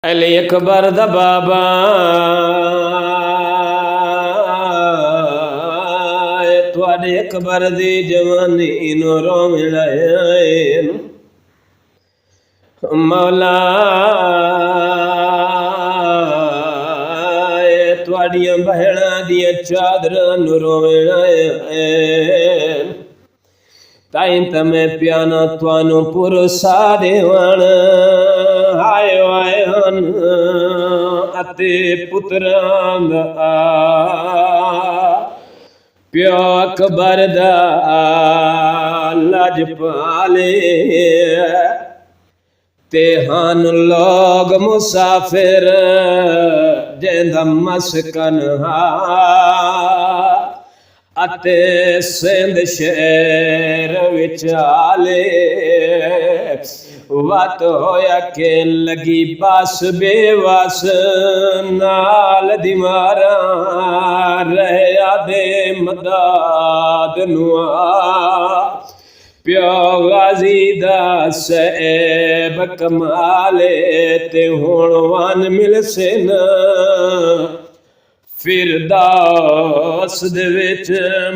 अली अकबर दा बाबा तुहाडे अकबर दी जवानी नो रोवण आए मौला तुहाडियां बहना दियां चादरां नु रोवण आए ताई तमें प्याना तुहानू पुरसा देवण आयो आयन अते पुत्रां दा प्यो अकबर दा लजपाले ते हन लोग मुसाफिर जेंदा मस्कन अते सिंध शहर विचाले वत होया के लगी बस बेवस नाल दीवारा रहया दे मदाद नुआ प्यो गाजी दा सैब कमाले ते हुण वन मिलसे न फिरदौस दे विच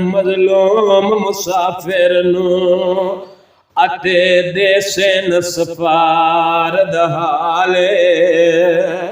मजलूम मुसाफिर नू अते देसन सफार दहाले।